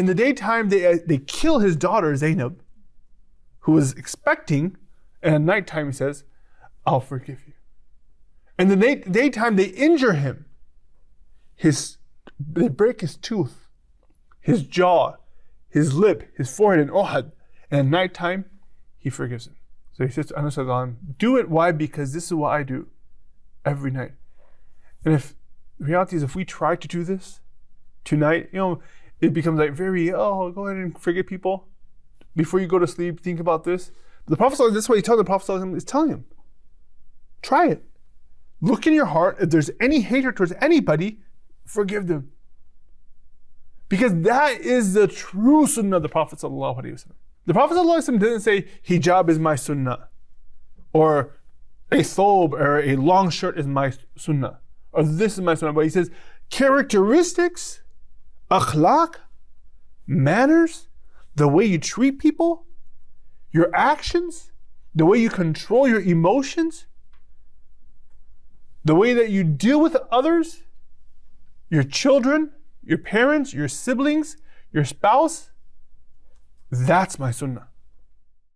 in the daytime, they kill his daughter, Zainab, who was expecting, and at nighttime he says, I'll forgive you. In the daytime, they injure him. They break his tooth, his jaw, his lip, his forehead, and Uhud. And at nighttime, he forgives him. So he says to Anas, do it. Why? Because this is what I do every night. And the reality is, if we try to do this tonight, it becomes like go ahead and forgive people. Before you go to sleep, think about this. The Prophet, this is what he tells the Prophet is telling him. Try it. Look in your heart. If there's any hatred towards anybody, forgive them. Because that is the true sunnah of the Prophet ﷺ. The Prophet ﷺ didn't say, hijab is my sunnah, or a thobe or a long shirt is my sunnah, or this is my sunnah. But he says, characteristics, akhlaq, manners, the way you treat people, your actions, the way you control your emotions, the way that you deal with others, your children, your parents, your siblings, your spouse, that's my sunnah.